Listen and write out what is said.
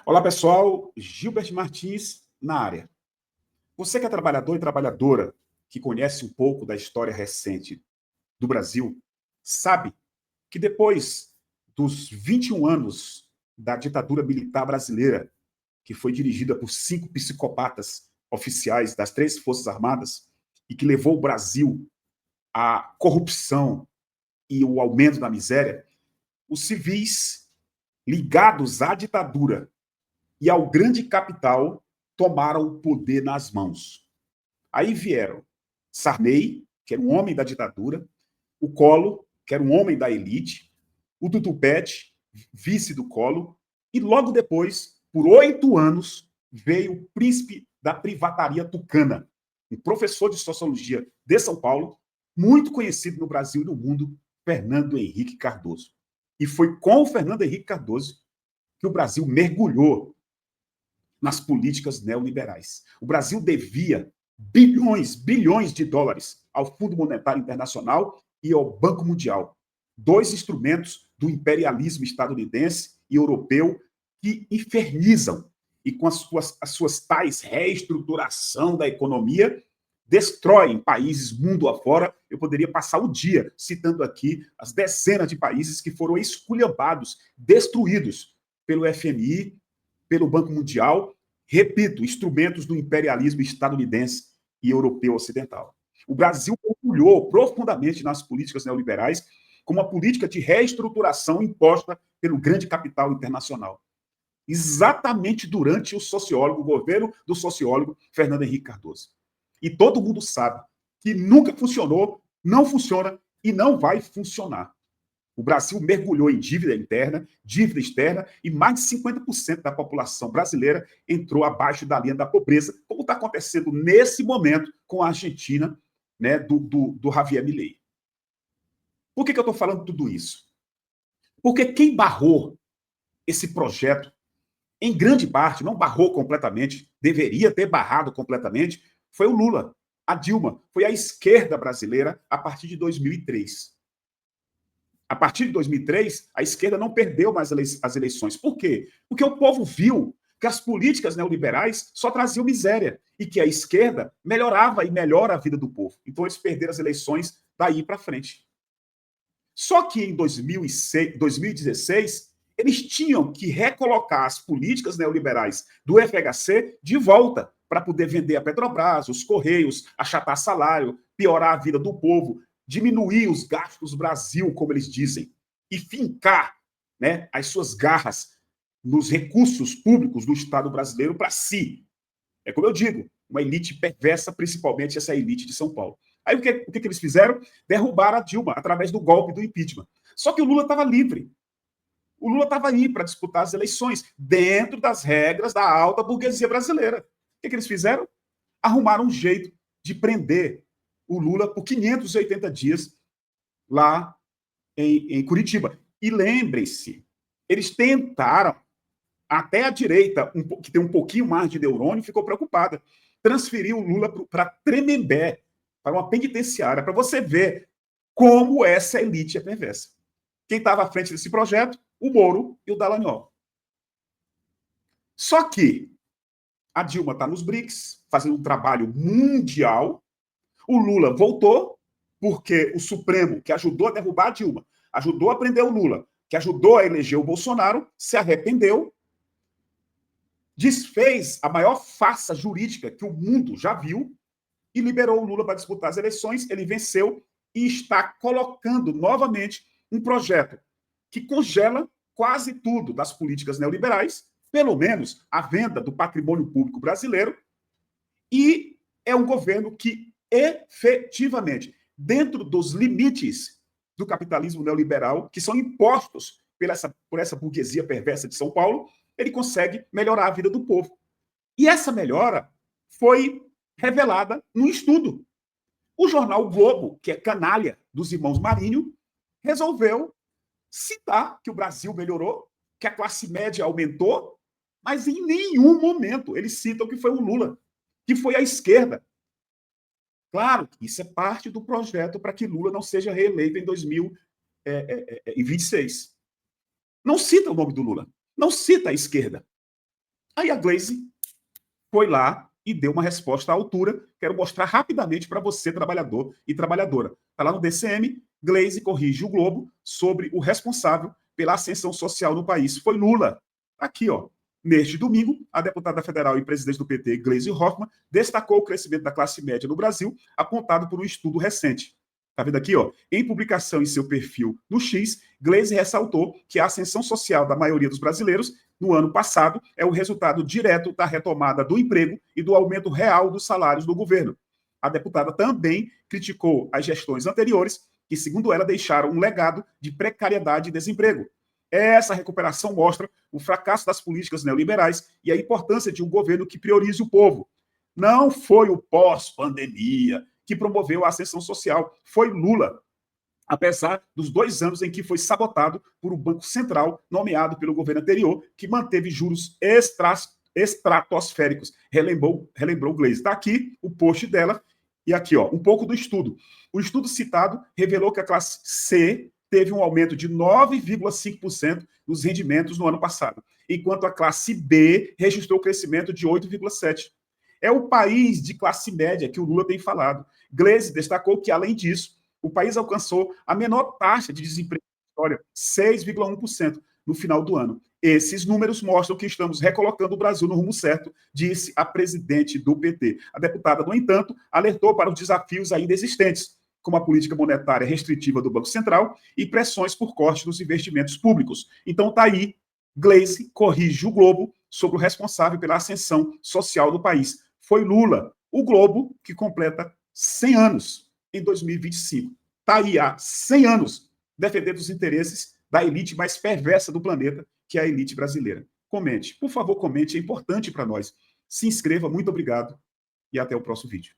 Olá, pessoal. Gilbert Martins na área. Você que é trabalhador e trabalhadora, que conhece um pouco da história recente do Brasil, sabe que depois dos 21 anos da ditadura militar brasileira, que foi dirigida por 5 psicopatas oficiais das 3 Forças Armadas e que levou o Brasil à corrupção e o aumento da miséria, os civis ligados à ditadura e ao grande capital tomaram o poder nas mãos. Aí vieram Sarney, que era um homem da ditadura, o Collor, que era um homem da elite, o Tutupete, vice do Collor, e logo depois, por 8 anos, veio o príncipe da privataria tucana, um professor de sociologia de São Paulo, muito conhecido no Brasil e no mundo, Fernando Henrique Cardoso. E foi com o Fernando Henrique Cardoso que o Brasil mergulhou nas políticas neoliberais. O Brasil devia bilhões de dólares ao Fundo Monetário Internacional e ao Banco Mundial, 2 instrumentos do imperialismo estadunidense e europeu que infernizam e com as suas tais reestruturação da economia destroem países mundo afora. Eu poderia passar o dia citando aqui as dezenas de países que foram esculhambados, destruídos pelo FMI, pelo Banco Mundial, repito, instrumentos do imperialismo estadunidense e europeu ocidental. O Brasil mergulhou profundamente nas políticas neoliberais como uma política de reestruturação imposta pelo grande capital internacional. Exatamente durante o governo do sociólogo Fernando Henrique Cardoso. E todo mundo sabe que nunca funcionou, não funciona e não vai funcionar. O Brasil mergulhou em dívida interna, dívida externa, e mais de 50% da população brasileira entrou abaixo da linha da pobreza, como está acontecendo nesse momento com a Argentina, né, do Javier Milei. Por que eu estou falando tudo isso? Porque quem barrou esse projeto, em grande parte, não barrou completamente, deveria ter barrado completamente, foi o Lula, a Dilma, foi a esquerda brasileira a partir de 2003. A partir de 2003, a esquerda não perdeu mais as eleições. Por quê? Porque o povo viu que as políticas neoliberais só traziam miséria e que a esquerda melhorava e melhora a vida do povo. Então, eles perderam as eleições daí para frente. Só que em 2016, eles tinham que recolocar as políticas neoliberais do FHC de volta para poder vender a Petrobras, os Correios, achatar salário, piorar a vida do povo, diminuir os gastos do Brasil, como eles dizem, e fincar, né, as suas garras nos recursos públicos do Estado brasileiro para si. É como eu digo, uma elite perversa, principalmente essa elite de São Paulo. Aí o que eles fizeram? Derrubaram a Dilma através do golpe do impeachment. Só que o Lula estava livre. O Lula estava aí para disputar as eleições, dentro das regras da alta burguesia brasileira. O que eles fizeram? Arrumaram um jeito de prender o Lula por 580 dias lá em Curitiba. E lembrem-se, eles tentaram, até a direita, que tem um pouquinho mais de neurônio, ficou preocupada. Transferiu o Lula para Tremembé, para uma penitenciária, para você ver como essa elite é perversa. Quem estava à frente desse projeto? O Moro e o Dallagnol. Só que a Dilma está nos BRICS, fazendo um trabalho mundial. O Lula voltou, porque o Supremo, que ajudou a derrubar a Dilma, ajudou a prender o Lula, que ajudou a eleger o Bolsonaro, se arrependeu, desfez a maior farsa jurídica que o mundo já viu e liberou o Lula para disputar as eleições. Ele venceu e está colocando novamente um projeto que congela quase tudo das políticas neoliberais, pelo menos a venda do patrimônio público brasileiro, e é um governo que efetivamente, dentro dos limites do capitalismo neoliberal, que são impostos por essa burguesia perversa de São Paulo, ele consegue melhorar a vida do povo. E essa melhora foi revelada num estudo. O jornal o Globo, que é canalha dos irmãos Marinho, resolveu citar que o Brasil melhorou, que a classe média aumentou, mas em nenhum momento eles citam que foi o Lula, que foi a esquerda. Claro que isso é parte do projeto para que Lula não seja reeleito em 2026. Não cita o nome do Lula, não cita a esquerda. Aí a Glaze foi lá e deu uma resposta à altura. Quero mostrar rapidamente para você, trabalhador e trabalhadora. Está lá no DCM, Glaze corrige o Globo sobre o responsável pela ascensão social no país. Foi Lula. Aqui, ó. Neste domingo, a deputada federal e presidente do PT, Gleisi Hoffmann, destacou o crescimento da classe média no Brasil, apontado por um estudo recente. Está vendo aqui, ó? Em publicação em seu perfil no X, Gleisi ressaltou que a ascensão social da maioria dos brasileiros no ano passado é o resultado direto da retomada do emprego e do aumento real dos salários do governo. A deputada também criticou as gestões anteriores, que, segundo ela, deixaram um legado de precariedade e desemprego. Essa recuperação mostra o fracasso das políticas neoliberais e a importância de um governo que priorize o povo. Não foi o pós-pandemia que promoveu a ascensão social, foi Lula. Apesar dos 2 anos em que foi sabotado por um Banco Central nomeado pelo governo anterior, que manteve juros estratosféricos. Relembrou Gleisi. Está aqui o post dela. E aqui, ó, um pouco do estudo. O estudo citado revelou que a classe C teve um aumento de 9,5% nos rendimentos no ano passado, enquanto a classe B registrou crescimento de 8,7%. É o país de classe média que o Lula tem falado. Gleisi destacou que, além disso, o país alcançou a menor taxa de desemprego da história, 6,1% no final do ano. Esses números mostram que estamos recolocando o Brasil no rumo certo, disse a presidente do PT. A deputada, no entanto, alertou para os desafios ainda existentes, como a política monetária restritiva do Banco Central e pressões por corte nos investimentos públicos. Então está aí, Gleisi corrige o Globo sobre o responsável pela ascensão social do país. Foi Lula, o Globo que completa 100 anos em 2025. Está aí há 100 anos defendendo os interesses da elite mais perversa do planeta, que é a elite brasileira. Comente, por favor, comente, é importante para nós. Se inscreva, muito obrigado e até o próximo vídeo.